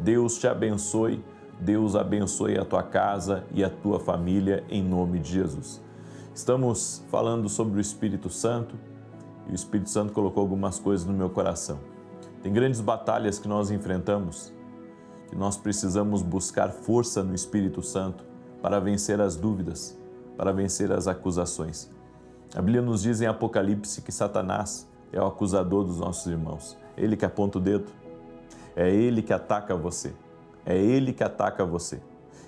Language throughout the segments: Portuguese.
Deus te abençoe, Deus abençoe a tua casa e a tua família em nome de Jesus. Estamos falando sobre o Espírito Santo e o Espírito Santo colocou algumas coisas no meu coração. Tem grandes batalhas que nós enfrentamos, que nós precisamos buscar força no Espírito Santo para vencer as dúvidas, para vencer as acusações. A Bíblia nos diz em Apocalipse que Satanás é o acusador dos nossos irmãos. É ele que aponta o dedo, é ele que ataca você, é ele que ataca você.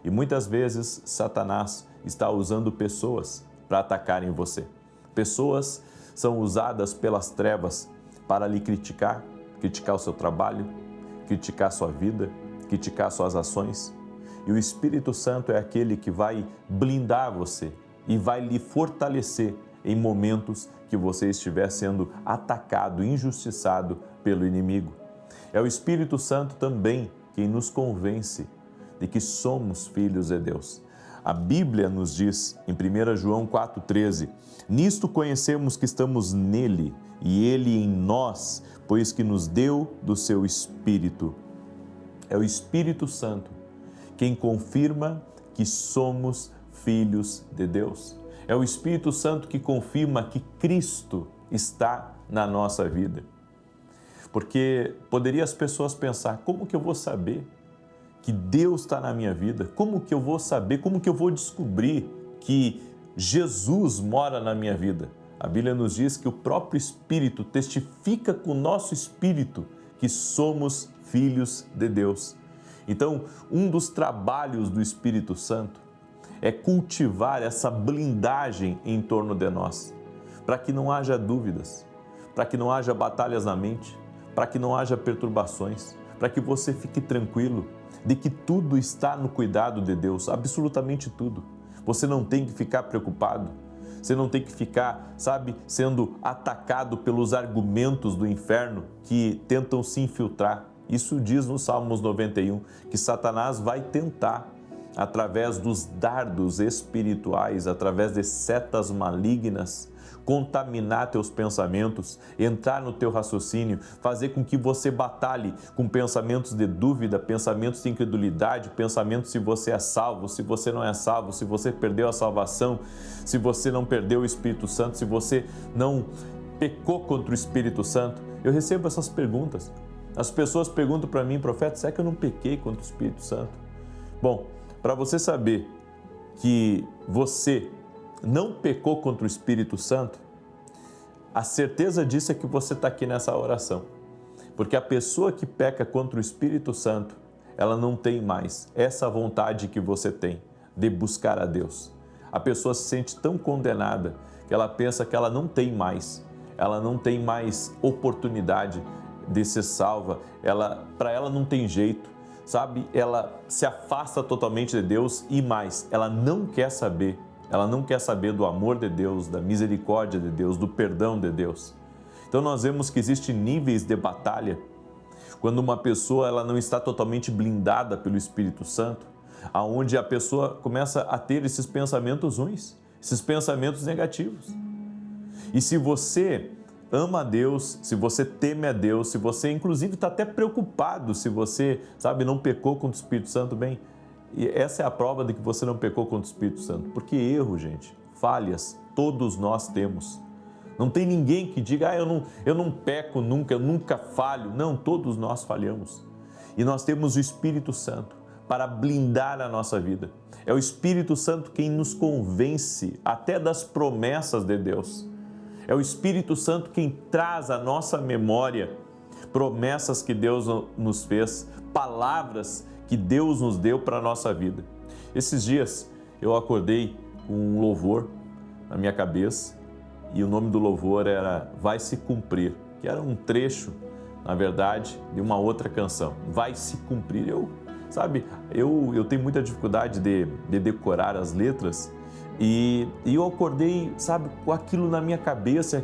E muitas vezes Satanás está usando pessoas para atacarem você. Pessoas são usadas pelas trevas para lhe criticar, criticar o seu trabalho, criticar a sua vida, criticar suas ações. E o Espírito Santo é aquele que vai blindar você e vai lhe fortalecer em momentos que você estiver sendo atacado, injustiçado pelo inimigo. É o Espírito Santo também quem nos convence de que somos filhos de Deus. A Bíblia nos diz em 1 João 4,13, nisto conhecemos que estamos nele e ele em nós, pois que nos deu do seu Espírito. É o Espírito Santo quem confirma que somos filhos de Deus. É o Espírito Santo que confirma que Cristo está na nossa vida. Porque poderia as pessoas pensar, como que eu vou saber que Deus está na minha vida? Como que eu vou saber, como que eu vou descobrir que Jesus mora na minha vida? A Bíblia nos diz que o próprio Espírito testifica com o nosso Espírito que somos filhos de Deus. Então, um dos trabalhos do Espírito Santo é cultivar essa blindagem em torno de nós, para que não haja dúvidas, para que não haja batalhas na mente, para que não haja perturbações, para que você fique tranquilo de que tudo está no cuidado de Deus, absolutamente tudo. Você não tem que ficar preocupado, você não tem que ficar, sendo atacado pelos argumentos do inferno que tentam se infiltrar. Isso diz no Salmos 91, que Satanás vai tentar, através dos dardos espirituais, através de setas malignas, contaminar teus pensamentos, entrar no teu raciocínio, fazer com que você batalhe com pensamentos de dúvida, pensamentos de incredulidade, pensamentos se você é salvo, se você não é salvo, se você perdeu a salvação, se você não perdeu o Espírito Santo, se você não pecou contra o Espírito Santo. Eu recebo essas perguntas. As pessoas perguntam para mim, profeta, será que eu não pequei contra o Espírito Santo? Bom, para você saber que você não pecou contra o Espírito Santo, a certeza disso é que você está aqui nessa oração. Porque a pessoa que peca contra o Espírito Santo, ela não tem mais essa vontade que você tem de buscar a Deus. A pessoa se sente tão condenada que ela pensa que ela não tem mais oportunidade de ser salva, para ela não tem jeito, ela se afasta totalmente de Deus e mais, ela não quer saber do amor de Deus, da misericórdia de Deus, do perdão de Deus. Então nós vemos que existem níveis de batalha quando uma pessoa ela não está totalmente blindada pelo Espírito Santo, aonde a pessoa começa a ter esses pensamentos ruins, esses pensamentos negativos. E se você ama a Deus, se você teme a Deus, se você inclusive está até preocupado se você, não pecou contra o Espírito Santo, bem, e essa é a prova de que você não pecou contra o Espírito Santo, porque erro, gente, falhas, todos nós temos. Não tem ninguém que diga, eu não peco nunca, eu nunca falho. Não, todos nós falhamos. E nós temos o Espírito Santo para blindar a nossa vida. É o Espírito Santo quem nos convence até das promessas de Deus. É o Espírito Santo quem traz à nossa memória promessas que Deus nos fez, palavras que Deus nos deu para a nossa vida. Esses dias eu acordei com um louvor na minha cabeça e o nome do louvor era Vai Se Cumprir, que era um trecho, na verdade, de uma outra canção. Vai se cumprir. Eu tenho muita dificuldade de decorar as letras e eu acordei, com aquilo na minha cabeça,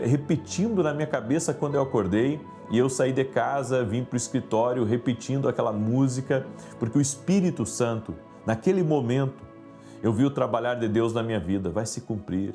repetindo na minha cabeça quando eu acordei. E eu saí de casa, vim para o escritório repetindo aquela música, porque o Espírito Santo, naquele momento, eu vi o trabalhar de Deus na minha vida, vai se cumprir.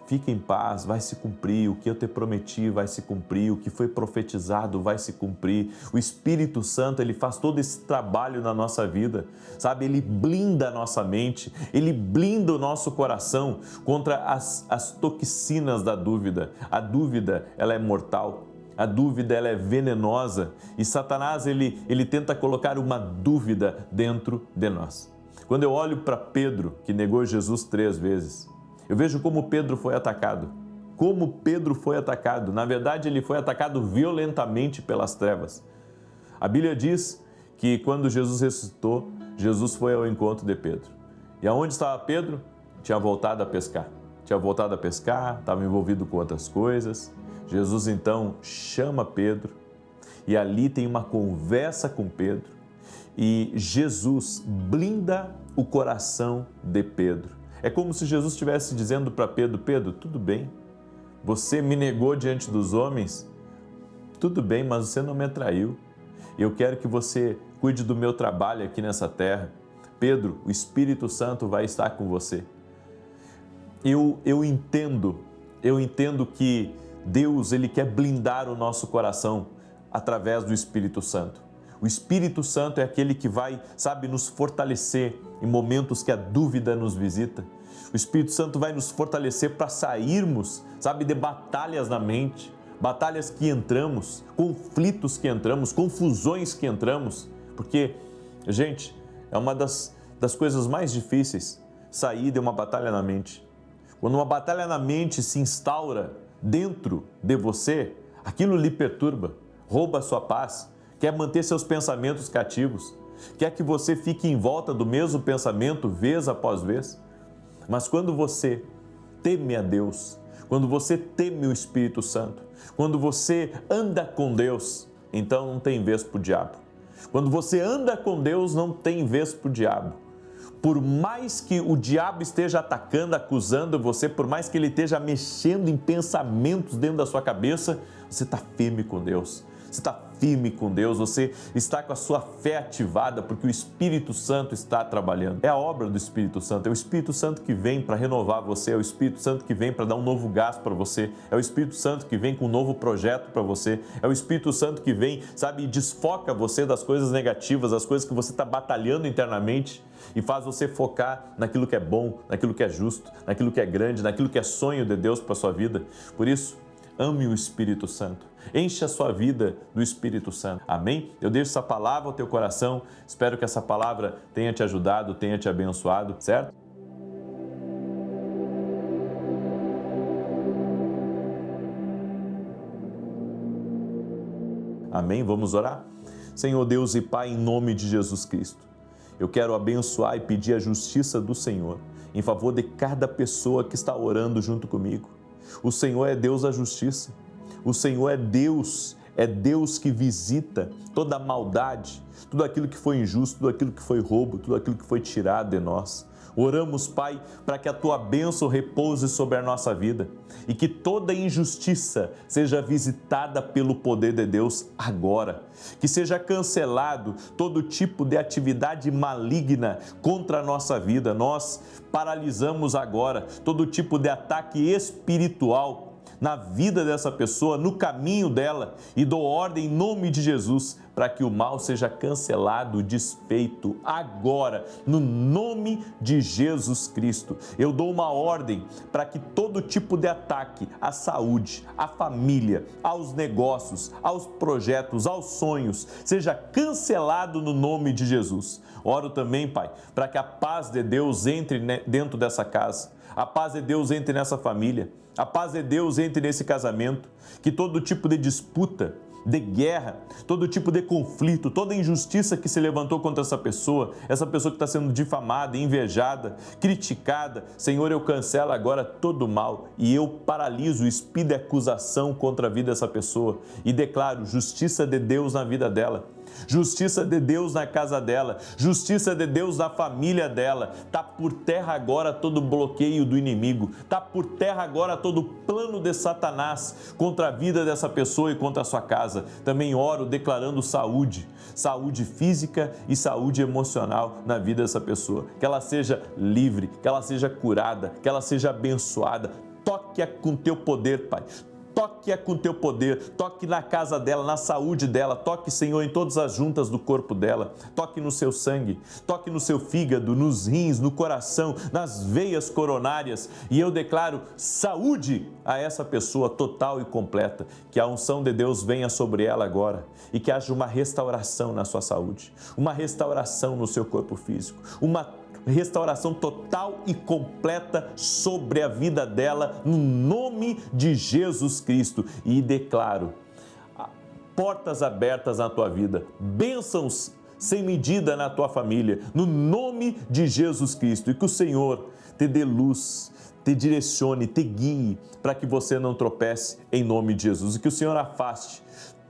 Fique em paz, vai se cumprir, o que eu te prometi vai se cumprir, o que foi profetizado vai se cumprir. O Espírito Santo, ele faz todo esse trabalho na nossa vida, sabe? Ele blinda a nossa mente, ele blinda o nosso coração contra as toxinas da dúvida. A dúvida, ela é mortal. A dúvida, ela é venenosa e Satanás, ele tenta colocar uma dúvida dentro de nós. Quando eu olho para Pedro, que negou Jesus 3 vezes, eu vejo como Pedro foi atacado. Como Pedro foi atacado. Na verdade, ele foi atacado violentamente pelas trevas. A Bíblia diz que quando Jesus ressuscitou, Jesus foi ao encontro de Pedro. E aonde estava Pedro? Tinha voltado a pescar. Tinha voltado a pescar, estava envolvido com outras coisas. Jesus então chama Pedro e ali tem uma conversa com Pedro e Jesus blinda o coração de Pedro. É como se Jesus estivesse dizendo para Pedro: Pedro, tudo bem, você me negou diante dos homens, tudo bem, mas você não me traiu. Eu quero que você cuide do meu trabalho aqui nessa terra. Pedro, o Espírito Santo vai estar com você. Eu entendo que Deus, ele quer blindar o nosso coração através do Espírito Santo. O Espírito Santo é aquele que vai, sabe, nos fortalecer em momentos que a dúvida nos visita. O Espírito Santo vai nos fortalecer para sairmos, sabe, de batalhas na mente, batalhas que entramos, conflitos que entramos, confusões que entramos. Porque, gente, é uma das coisas mais difíceis, sair de uma batalha na mente. Quando uma batalha na mente se instaura dentro de você, aquilo lhe perturba, rouba a sua paz, quer manter seus pensamentos cativos, quer que você fique em volta do mesmo pensamento vez após vez. Mas quando você teme a Deus, quando você teme o Espírito Santo, quando você anda com Deus, então não tem vez para o diabo. Quando você anda com Deus, não tem vez para o diabo. Por mais que o diabo esteja atacando, acusando você, por mais que ele esteja mexendo em pensamentos dentro da sua cabeça, você está firme com Deus. Você está firme com Deus, você está com a sua fé ativada, porque o Espírito Santo está trabalhando. É a obra do Espírito Santo, é o Espírito Santo que vem para renovar você, é o Espírito Santo que vem para dar um novo gás para você, é o Espírito Santo que vem com um novo projeto para você, é o Espírito Santo que vem, sabe, e desfoca você das coisas negativas, das coisas que você está batalhando internamente e faz você focar naquilo que é bom, naquilo que é justo, naquilo que é grande, naquilo que é sonho de Deus para a sua vida. Por isso, ame o Espírito Santo. Enche a sua vida do Espírito Santo. Amém? Eu deixo essa palavra ao teu coração. Espero que essa palavra tenha te ajudado, tenha te abençoado, certo? Amém? Vamos orar? Senhor Deus e Pai, em nome de Jesus Cristo, eu quero abençoar e pedir a justiça do Senhor em favor de cada pessoa que está orando junto comigo. O Senhor é Deus da justiça. O Senhor é Deus que visita toda a maldade, tudo aquilo que foi injusto, tudo aquilo que foi roubo, tudo aquilo que foi tirado de nós. Oramos, Pai, para que a Tua bênção repouse sobre a nossa vida e que toda injustiça seja visitada pelo poder de Deus agora. Que seja cancelado todo tipo de atividade maligna contra a nossa vida. Nós paralisamos agora todo tipo de ataque espiritual na vida dessa pessoa, no caminho dela, e dou ordem em nome de Jesus para que o mal seja cancelado, desfeito agora, no nome de Jesus Cristo. Eu dou uma ordem para que todo tipo de ataque à saúde, à família, aos negócios, aos projetos, aos sonhos, seja cancelado no nome de Jesus. Oro também, Pai, para que a paz de Deus entre dentro dessa casa, a paz de Deus entre nessa família, a paz de Deus entre nesse casamento, que todo tipo de disputa, de guerra, todo tipo de conflito, toda injustiça que se levantou contra essa pessoa que está sendo difamada, invejada, criticada, Senhor, eu cancelo agora todo o mal e eu paraliso o espírito de acusação contra a vida dessa pessoa e declaro justiça de Deus na vida dela. Justiça de Deus na casa dela, justiça de Deus na família dela. Está por terra agora todo bloqueio do inimigo, está por terra agora todo plano de Satanás contra a vida dessa pessoa e contra a sua casa. Também oro declarando saúde, saúde física e saúde emocional na vida dessa pessoa. Que ela seja livre, que ela seja curada, que ela seja abençoada. Toque-a com teu poder, Pai. Toque-a com teu poder, toque na casa dela, na saúde dela, toque, Senhor, em todas as juntas do corpo dela, toque no seu sangue, toque no seu fígado, nos rins, no coração, nas veias coronárias, e eu declaro saúde a essa pessoa total e completa, que a unção de Deus venha sobre ela agora e que haja uma restauração na sua saúde, uma restauração no seu corpo físico, uma restauração total e completa sobre a vida dela, no nome de Jesus Cristo. E declaro portas abertas na tua vida, bênçãos sem medida na tua família, no nome de Jesus Cristo. E que o Senhor te dê luz, te direcione, te guie, para que você não tropece, em nome de Jesus. E que o Senhor afaste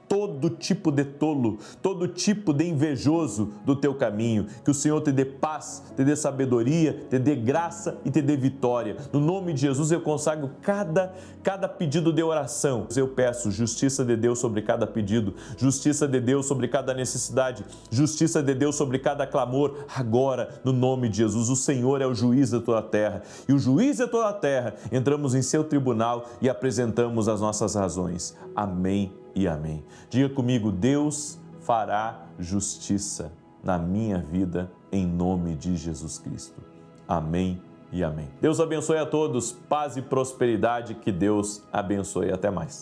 todo tipo de tolo, todo tipo de invejoso do teu caminho. Que o Senhor te dê paz, te dê sabedoria, te dê graça e te dê vitória. No nome de Jesus eu consagro cada pedido de oração. Eu peço justiça de Deus sobre cada pedido, justiça de Deus sobre cada necessidade, justiça de Deus sobre cada clamor. Agora, no nome de Jesus, o Senhor é o juiz de toda a terra. E o juiz de toda a terra, entramos em seu tribunal e apresentamos as nossas razões. Amém e amém. Diga comigo: Deus fará justiça na minha vida, em nome de Jesus Cristo. Amém e amém. Deus abençoe a todos, paz e prosperidade, que Deus abençoe. Até mais.